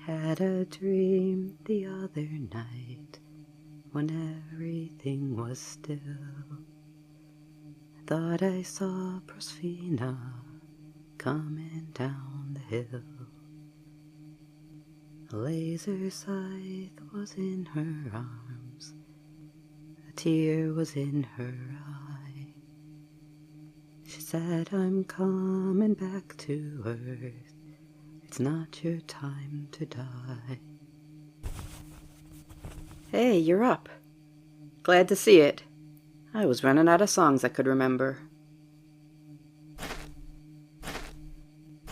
Had a dream the other night when everything was still. Thought I saw Prospina coming down the hill. A laser scythe was in her arms, a tear was in her eye. She said, I'm coming back to Earth, it's not your time to die. Hey, you're up. Glad to see it. I was running out of songs I could remember.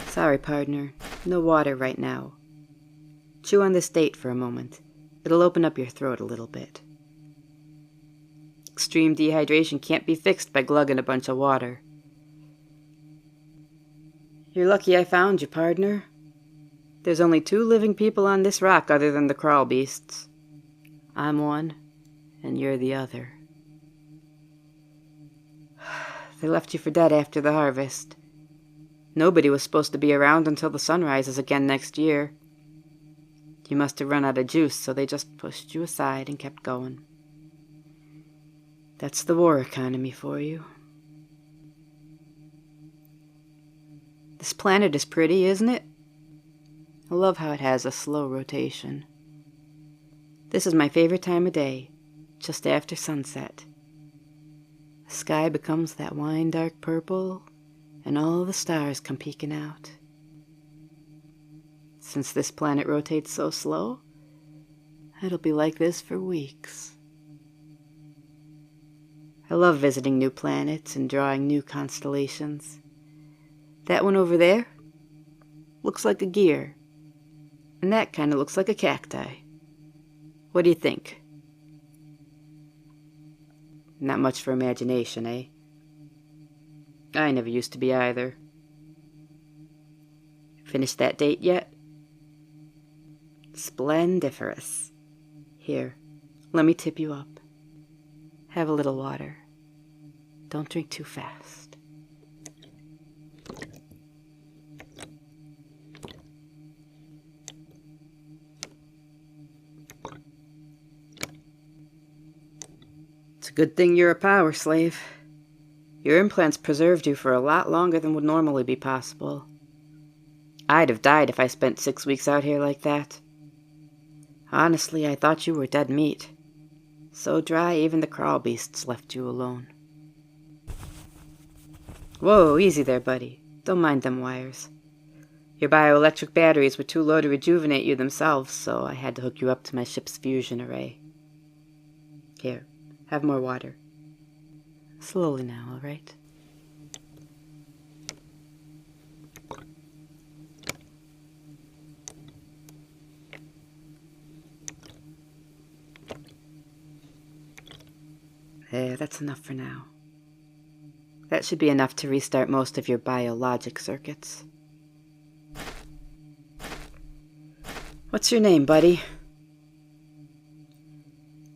Sorry, partner. No water right now. Chew on this date for a moment. It'll open up your throat a little bit. Extreme dehydration can't be fixed by glugging a bunch of water. You're lucky I found you, partner. There's only 2 living people on this rock other than the crawl beasts. I'm one, and you're the other. They left you for dead after the harvest. Nobody was supposed to be around until the sun rises again next year. You must have run out of juice, so they just pushed you aside and kept going. That's the war economy for you. This planet is pretty, isn't it? I love how it has a slow rotation. This is my favorite time of day, just after sunset. The sky becomes that wine-dark purple, and all the stars come peeking out. Since this planet rotates so slow, it'll be like this for weeks. I love visiting new planets and drawing new constellations. That one over there looks like a gear, and that kind of looks like a cacti. What do you think? Not much for imagination, eh? I never used to be either. Finished that date yet? Splendiferous. Here, let me tip you up. Have a little water. Don't drink too fast. It's a good thing you're a power slave. Your implants preserved you for a lot longer than would normally be possible. I'd have died if I spent 6 weeks out here like that. Honestly, I thought you were dead meat. So dry, even the crawl beasts left you alone. Whoa, easy there, buddy. Don't mind them wires. Your bioelectric batteries were too low to rejuvenate you themselves, so I had to hook you up to my ship's fusion array. Here, have more water. Slowly now, all right? There, that's enough for now. That should be enough to restart most of your biologic circuits. What's your name, buddy?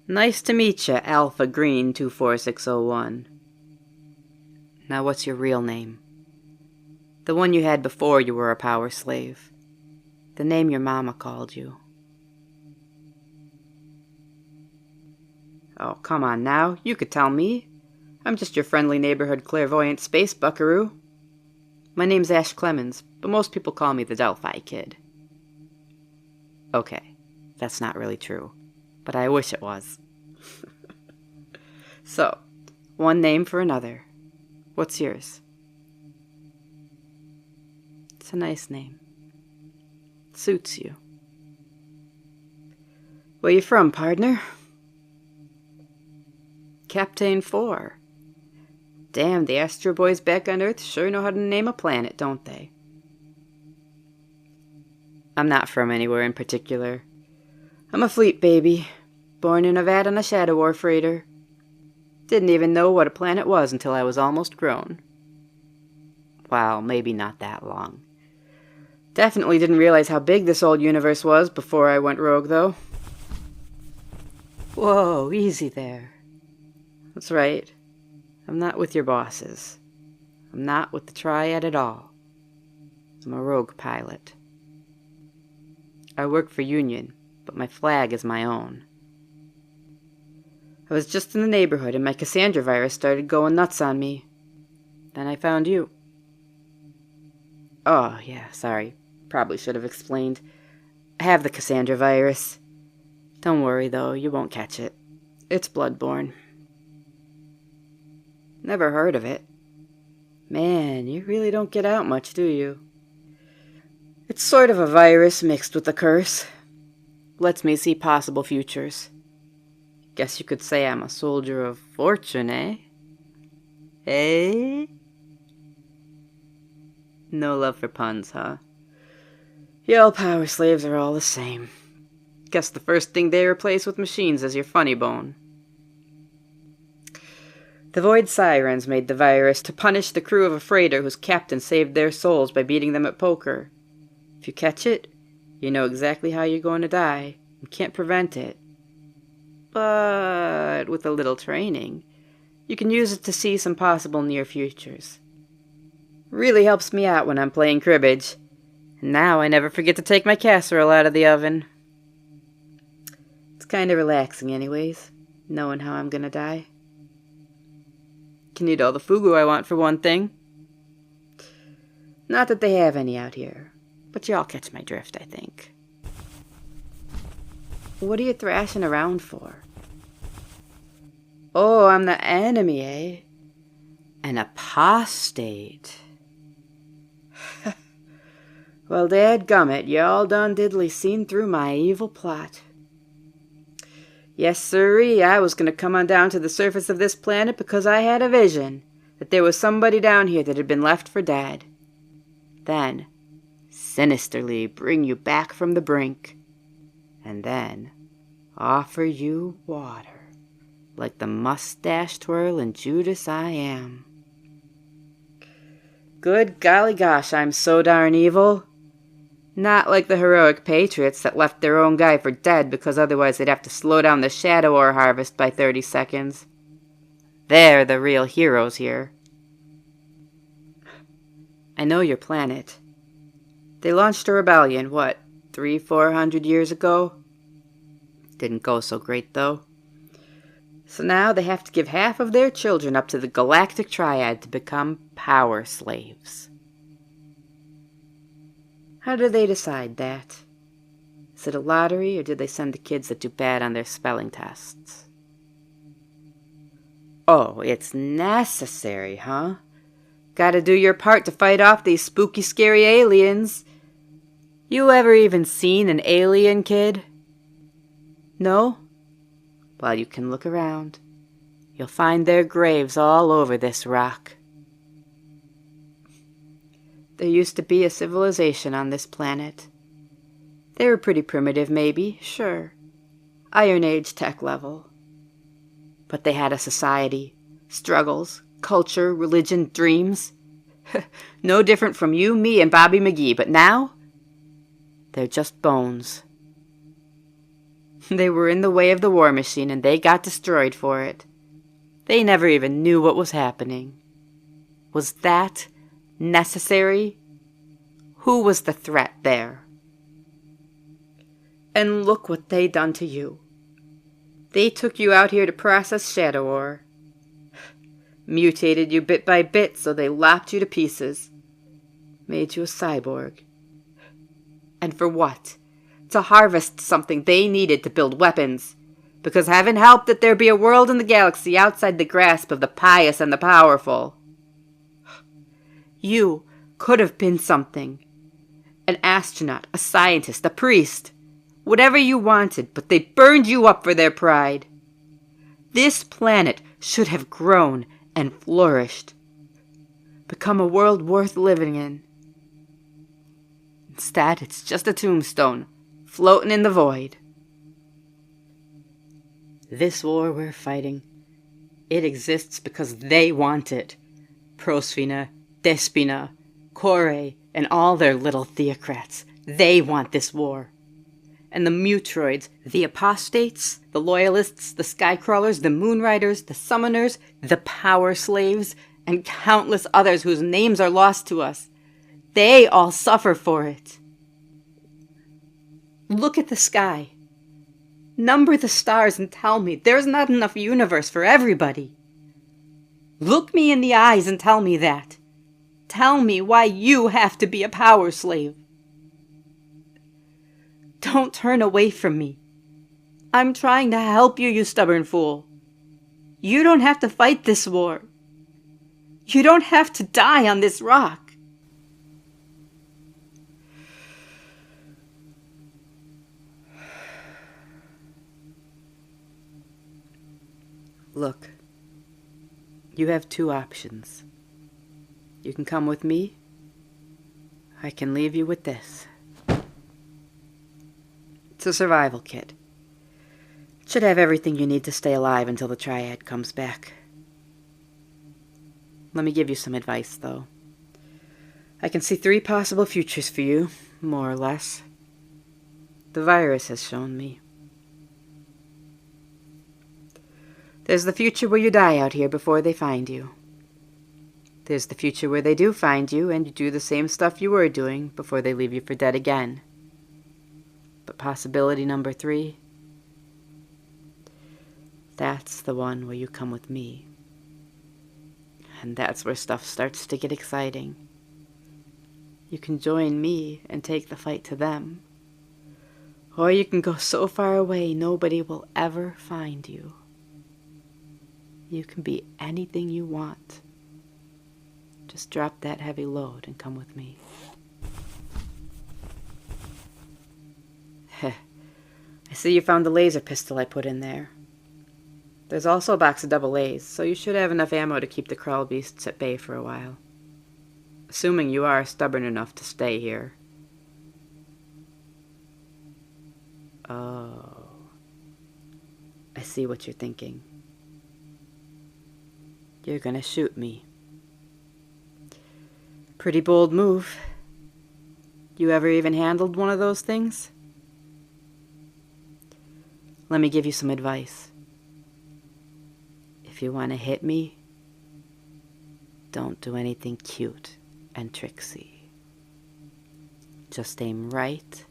Nice to meet you, Alpha Green 24601. Now what's your real name? The one you had before you were a power slave. The name your mama called you. Oh, come on now. You could tell me. I'm just your friendly neighborhood clairvoyant space buckaroo. My name's Ash Clemens, but most people call me the Delphi Kid. Okay, that's not really true, but I wish it was. So, one name for another. What's yours? It's a nice name. It suits you. Where you from, partner? Captain 4. Damn, the Astro Boys back on Earth sure know how to name a planet, don't they? I'm not from anywhere in particular. I'm a fleet baby, born in Nevada on a Shadow War freighter. Didn't even know what a planet was until I was almost grown. Well, maybe not that long. Definitely didn't realize how big this old universe was before I went rogue, though. Whoa, easy there. That's right. I'm not with your bosses. I'm not with the Triad at all. I'm a rogue pilot. I work for Union, but my flag is my own. I was just in the neighborhood and my Cassandra virus started going nuts on me. Then I found you. Oh, yeah, sorry. Probably should have explained. I have the Cassandra virus. Don't worry, though, you won't catch it. It's bloodborne. Never heard of it. Man, you really don't get out much, do you? It's sort of a virus mixed with a curse. Lets me see possible futures. Guess you could say I'm a soldier of fortune, eh? Eh? No love for puns, huh? Y'all power slaves are all the same. Guess the first thing they replace with machines is your funny bone. The Void Sirens made the virus to punish the crew of a freighter whose captain saved their souls by beating them at poker. If you catch it, you know exactly how you're going to die. You can't prevent it. But with a little training, you can use it to see some possible near futures. Really helps me out when I'm playing cribbage. And now I never forget to take my casserole out of the oven. It's kind of relaxing anyways, knowing how I'm gonna die. Can eat all the fugu I want for one thing. Not that they have any out here, but y'all catch my drift, I think. What are you thrashing around for? Oh, I'm the enemy, eh? An apostate. Well, dadgummit, y'all done diddly seen through my evil plot. Yes, sirree, I was going to come on down to the surface of this planet because I had a vision that there was somebody down here that had been left for dead. Then, sinisterly bring you back from the brink, and then offer you water, like the mustache-twirling Judas I am. Good golly gosh, I'm so darn evil. Not like the heroic patriots that left their own guy for dead because otherwise they'd have to slow down the shadow ore harvest by 30 seconds. They're the real heroes here. I know your planet. They launched a rebellion, what, 300-400 years ago? Didn't go so great, though. So now they have to give half of their children up to the Galactic Triad to become power slaves. How do they decide that? Is it a lottery, or do they send the kids that do bad on their spelling tests? Oh, it's necessary, huh? Gotta do your part to fight off these spooky, scary aliens. You ever even seen an alien, kid? No? Well, you can look around. You'll find their graves all over this rock. There used to be a civilization on this planet. They were pretty primitive, maybe, sure. Iron Age tech level. But they had a society, struggles, culture, religion, dreams. No different from you, me, and Bobby McGee, but now they're just bones. They were in the way of the war machine and they got destroyed for it. They never even knew what was happening. Was that necessary? Who was the threat there? And look what they done to you. They took you out here to process shadow ore. Mutated you bit by bit so they lopped you to pieces. Made you a cyborg. And for what? To harvest something they needed to build weapons. Because heaven help that there be a world in the galaxy outside the grasp of the pious and the powerful. You could have been something. An astronaut, a scientist, a priest. Whatever you wanted, but they burned you up for their pride. This planet should have grown and flourished. Become a world worth living in. Instead, it's just a tombstone, floating in the void. This war we're fighting, it exists because they want it. Prospina, Despina, Kore, and all their little theocrats. They want this war. And the mutroids, the apostates, the loyalists, the skycrawlers, the moonriders, the summoners, the power slaves, and countless others whose names are lost to us. They all suffer for it. Look at the sky. Number the stars and tell me there's not enough universe for everybody. Look me in the eyes and tell me that. Tell me why you have to be a power slave. Don't turn away from me. I'm trying to help you, you stubborn fool. You don't have to fight this war. You don't have to die on this rock. Look, you have two options. You can come with me, I can leave you with this. It's a survival kit. It should have everything you need to stay alive until the triad comes back. Let me give you some advice, though. I can see 3 possible futures for you, more or less. The virus has shown me. There's the future where you die out here before they find you. There's the future where they do find you and you do the same stuff you were doing before they leave you for dead again. But possibility number 3, that's the one where you come with me. And that's where stuff starts to get exciting. You can join me and take the fight to them. Or you can go so far away nobody will ever find you. You can be anything you want. Just drop that heavy load and come with me. Heh. I see you found the laser pistol I put in there. There's also a box of double A's, so you should have enough ammo to keep the crawl beasts at bay for a while. Assuming you are stubborn enough to stay here. Oh. I see what you're thinking. You're gonna shoot me. Pretty bold move. You ever even handled one of those things? Let me give you some advice. If you want to hit me, don't do anything cute and tricksy. Just aim right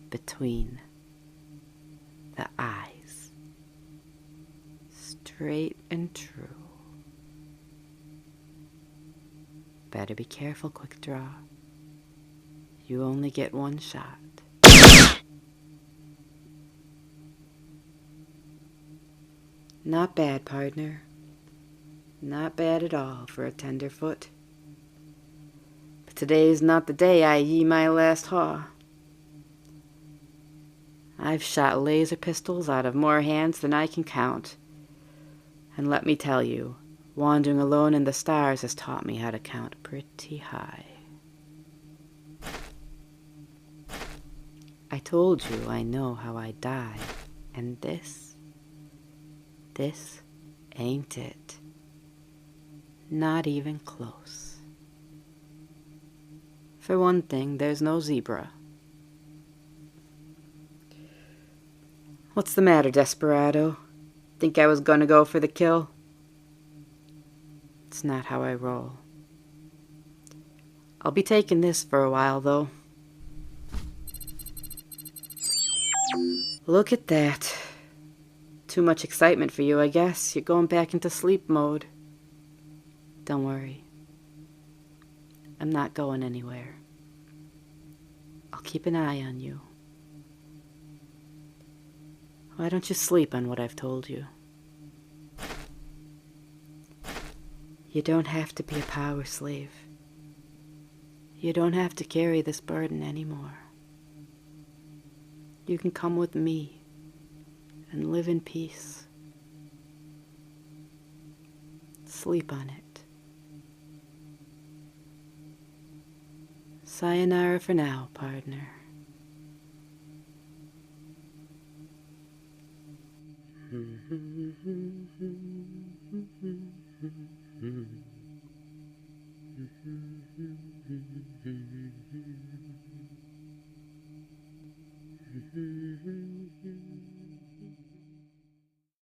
between the eyes. Straight and true. Better be careful, quick draw. You only get one shot. Not bad, partner. Not bad at all for a tenderfoot. But today's not the day I ye my last haw. I've shot laser pistols out of more hands than I can count. And let me tell you, wandering alone in the stars has taught me how to count pretty high. I told you I know how I die, and this ain't it. Not even close. For one thing, there's no zebra. What's the matter, desperado? Think I was gonna go for the kill? It's not how I roll. I'll be taking this for a while, though. Look at that. Too much excitement for you, I guess. You're going back into sleep mode. Don't worry. I'm not going anywhere. I'll keep an eye on you. Why don't you sleep on what I've told you? You don't have to be a power slave. You don't have to carry this burden anymore. You can come with me and live in peace. Sleep on it. Sayonara for now, partner.